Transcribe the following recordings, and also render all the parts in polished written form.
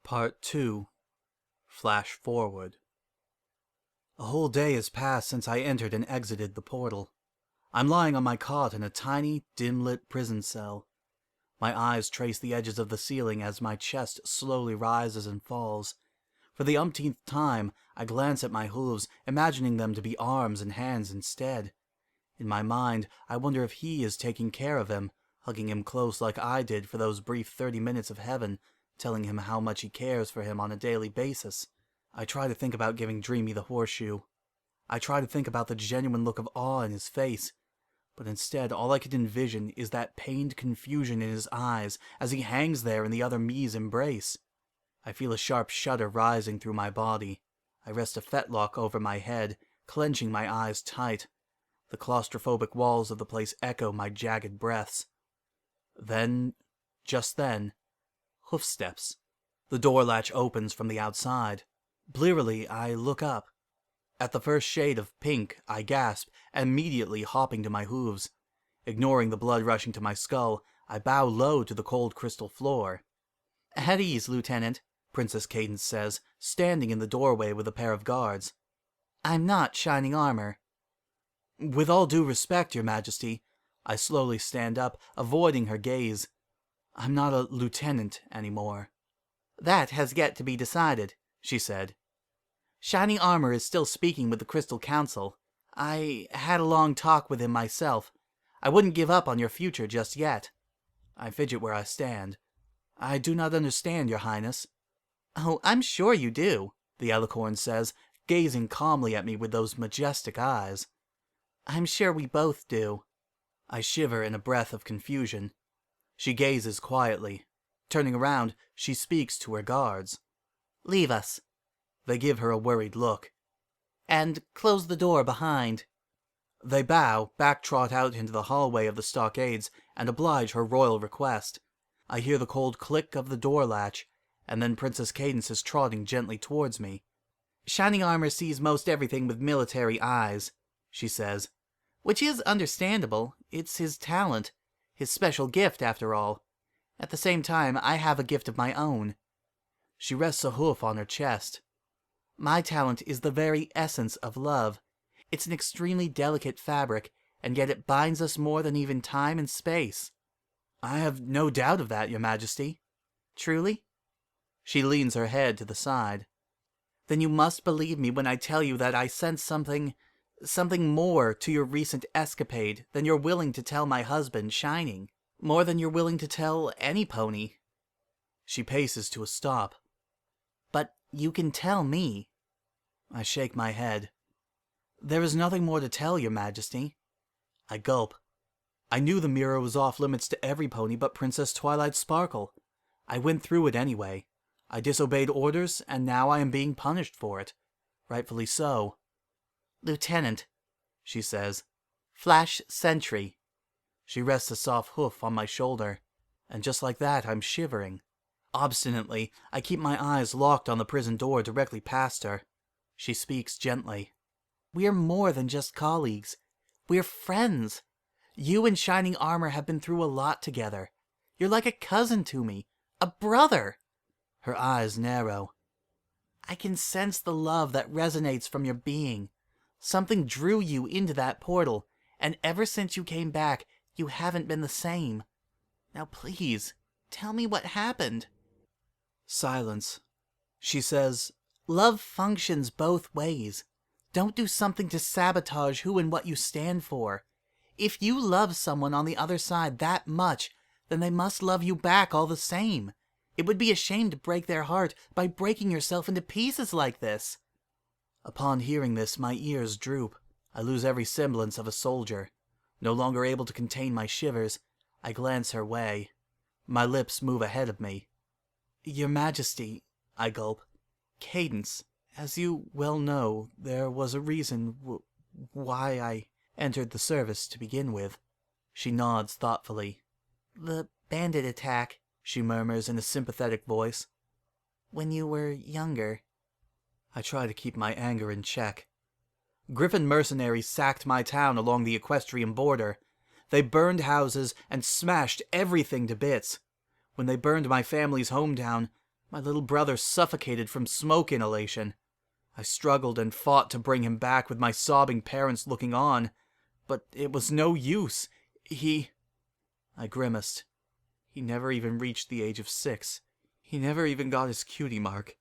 Part 2. Flash Forward. A whole day has passed since I entered and exited the portal. I'm lying on my cot in a tiny, dim-lit prison cell. My eyes trace the edges of the ceiling as my chest slowly rises and falls. For the umpteenth time, I glance at my hooves, imagining them to be arms and hands instead. In my mind, I wonder if he is taking care of him, hugging him close like I did for those brief 30 minutes of heaven, telling him how much he cares for him on a daily basis. I try to think about giving Dreamy the horseshoe. I try to think about the genuine look of awe in his face. But instead, all I can envision is that pained confusion in his eyes as he hangs there in the other me's embrace. I feel a sharp shudder rising through my body. I rest a fetlock over my head, clenching my eyes tight. The claustrophobic walls of the place echo my jagged breaths. Then, just then, hoofsteps. The door latch opens from the outside. Blearily, I look up. At the first shade of pink, I gasp, immediately hopping to my hooves. Ignoring the blood rushing to my skull, I bow low to the cold crystal floor. "At ease, Lieutenant," Princess Cadence says, standing in the doorway with a pair of guards. "I'm not shining armor." "With all due respect, Your Majesty," I slowly stand up, avoiding her gaze. "I'm not a lieutenant anymore." "That has yet to be decided," she said. "Shining Armor is still speaking with the Crystal Council. I had a long talk with him myself. I wouldn't give up on your future just yet." I fidget where I stand. "I do not understand, Your Highness." "Oh, I'm sure you do," the Alicorn says, gazing calmly at me with those majestic eyes. "I'm sure we both do." I shiver in a breath of confusion. She gazes quietly. Turning around, she speaks to her guards. "Leave us." They give her a worried look. "And close the door behind." They bow, back-trot out into the hallway of the stockades, and oblige her royal request. I hear the cold click of the door latch, and then Princess Cadence is trotting gently towards me. "Shining Armor sees most everything with military eyes," she says. "Which is understandable. It's his talent. His special gift, after all. At the same time, I have a gift of my own." She rests a hoof on her chest. "My talent is the very essence of love. It's an extremely delicate fabric, and yet it binds us more than even time and space." "I have no doubt of that, Your Majesty." "Truly?" She leans her head to the side. "Then you must believe me when I tell you that I sense something more to your recent escapade than you're willing to tell my husband, Shining. More than you're willing to tell any pony." She paces to a stop. "But you can tell me." I shake my head. "There is nothing more to tell, Your Majesty." I gulp. I knew the mirror was off limits to every pony but Princess Twilight Sparkle. I went through it anyway. I disobeyed orders, and now I am being punished for it. Rightfully so. "Lieutenant," she says. "Flash Sentry." She rests a soft hoof on my shoulder, and just like that I'm shivering. Obstinately, I keep my eyes locked on the prison door directly past her. She speaks gently. "We're more than just colleagues. We're friends. You and Shining Armor have been through a lot together. You're like a cousin to me. A brother." Her eyes narrow. "I can sense the love that resonates from your being. Something drew you into that portal, and ever since you came back, you haven't been the same. Now please, tell me what happened." Silence. She says, "Love functions both ways. Don't do something to sabotage who and what you stand for. If you love someone on the other side that much, then they must love you back all the same. It would be a shame to break their heart by breaking yourself into pieces like this." Upon hearing this, my ears droop. I lose every semblance of a soldier. No longer able to contain my shivers, I glance her way. My lips move ahead of me. "Your Majesty," I gulp. "Cadence, as you well know, there was a reason why I entered the service to begin with." She nods thoughtfully. "The bandit attack," she murmurs in a sympathetic voice. "When you were younger." I try to keep my anger in check. Griffin mercenaries sacked my town along the equestrian border. They burned houses and smashed everything to bits. When they burned my family's hometown, My little brother suffocated from smoke inhalation. I struggled and fought to bring him back with my sobbing parents looking on, but it was no use. I grimaced. He never even reached the age of 6. He never even got his cutie mark.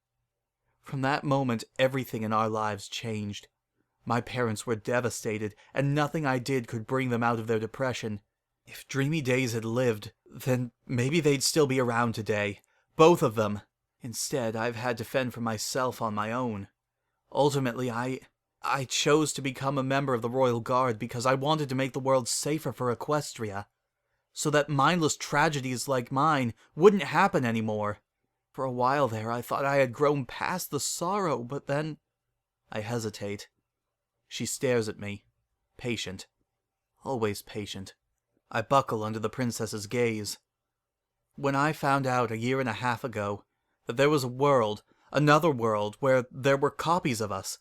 From that moment, everything in our lives changed. My parents were devastated, and nothing I did could bring them out of their depression. If Dreamy Days had lived, then maybe they'd still be around today. Both of them. Instead, I've had to fend for myself on my own. Ultimately, I chose to become a member of the Royal Guard because I wanted to make the world safer for Equestria, so that mindless tragedies like mine wouldn't happen anymore. For a while there, I thought I had grown past the sorrow, but then I hesitate. She stares at me, patient, always patient. I buckle under the princess's gaze. When I found out 1.5 years ago that there was a world, another world, where there were copies of us,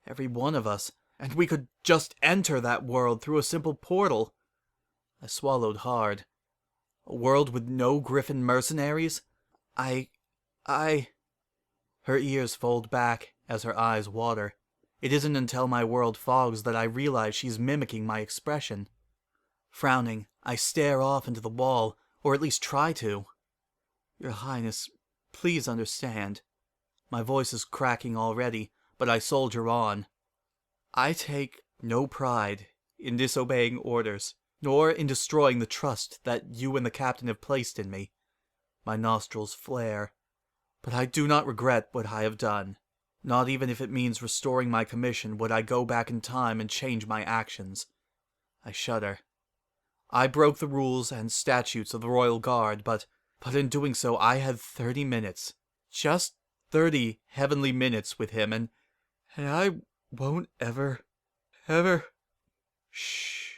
every one of us, and we could just enter that world through a simple portal, I swallowed hard. A world with no Griffin mercenaries? Her ears fold back as her eyes water. It isn't until my world fogs that I realize she's mimicking my expression. Frowning, I stare off into the wall, or at least try to. Your Highness, please understand. My voice is cracking already, but I soldier on. I take no pride in disobeying orders, nor in destroying the trust that you and the captain have placed in me. My nostrils flare. But I do not regret what I have done. Not even if it means restoring my commission would I go back in time and change my actions. I shudder. I broke the rules and statutes of the Royal Guard, but in doing so I had 30 minutes. Just 30 heavenly minutes with him, and I won't ever... Shh.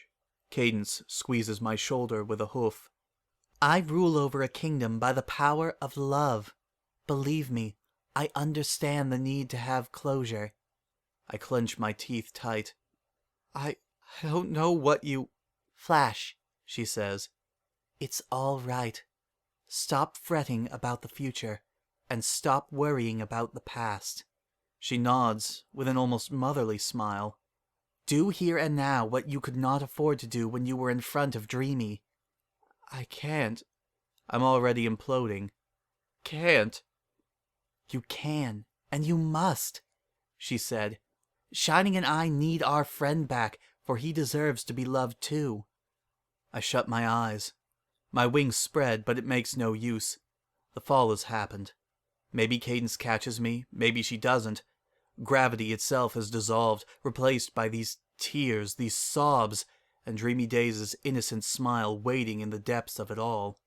Cadence squeezes my shoulder with a hoof. I rule over a kingdom by the power of love. Believe me, I understand the need to have closure. I clench my teeth tight. I don't know what you... Flash, she says. It's all right. Stop fretting about the future, and stop worrying about the past. She nods with an almost motherly smile. Do here and now what you could not afford to do when you were in front of Dreamy. I can't. I'm already imploding. Can't. You can, and you must, she said. Shining and I need our friend back, for he deserves to be loved too. I shut my eyes. My wings spread, but it makes no use. The fall has happened. Maybe Cadence catches me, maybe she doesn't. Gravity itself has dissolved, replaced by these tears, these sobs, and Dreamy Days' innocent smile waiting in the depths of it all.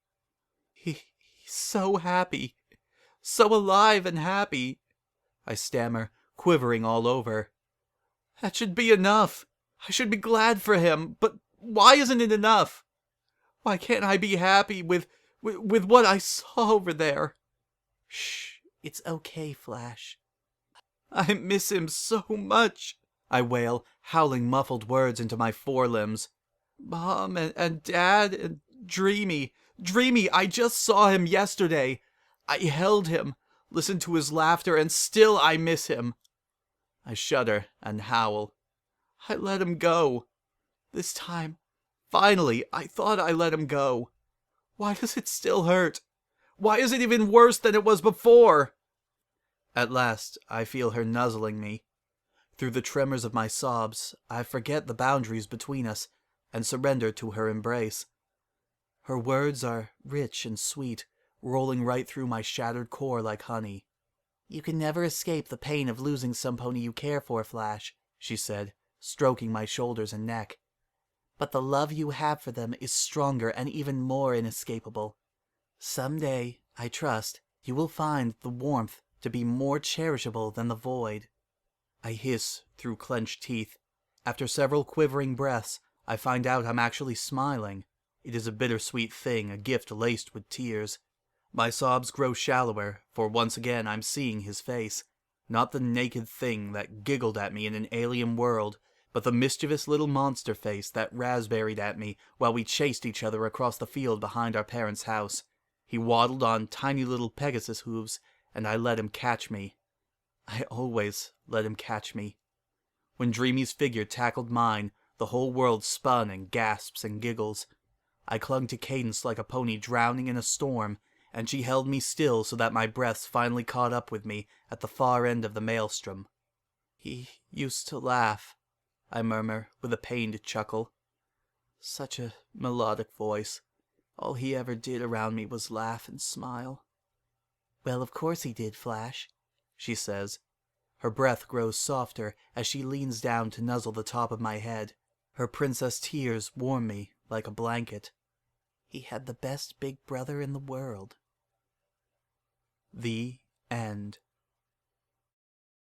He's so happy. So alive and happy, I stammer, quivering all over. That should be enough. I should be glad for him, but why isn't it enough? Why can't I be happy with what I saw over there? Shh, it's okay, Flash. I miss him so much, I wail, howling muffled words into my forelimbs. Mom and Dad and Dreamy, I just saw him yesterday. I held him, listened to his laughter, and still I miss him. I shudder and howl. I let him go. This time, finally, I thought I let him go. Why does it still hurt? Why is it even worse than it was before? At last, I feel her nuzzling me. Through the tremors of my sobs, I forget the boundaries between us and surrender to her embrace. Her words are rich and sweet, rolling right through my shattered core like honey. You can never escape the pain of losing some pony you care for, Flash, she said, stroking my shoulders and neck. But the love you have for them is stronger and even more inescapable. Someday, I trust, you will find the warmth to be more cherishable than the void. I hiss through clenched teeth. After several quivering breaths, I find out I'm actually smiling. It is a bittersweet thing, a gift laced with tears. My sobs grow shallower, for once again I'm seeing his face. Not the naked thing that giggled at me in an alien world, but the mischievous little monster face that raspberried at me while we chased each other across the field behind our parents' house. He waddled on tiny little Pegasus hooves, and I let him catch me. I always let him catch me. When Dreamy's figure tackled mine, the whole world spun in gasps and giggles. I clung to Cadence like a pony drowning in a storm, and she held me still so that my breaths finally caught up with me at the far end of the maelstrom. "He used to laugh," I murmur with a pained chuckle. Such a melodic voice. All he ever did around me was laugh and smile. "Well, of course he did, Flash," she says. Her breath grows softer as she leans down to nuzzle the top of my head. Her princess tears warm me like a blanket. "He had the best big brother in the world." The end.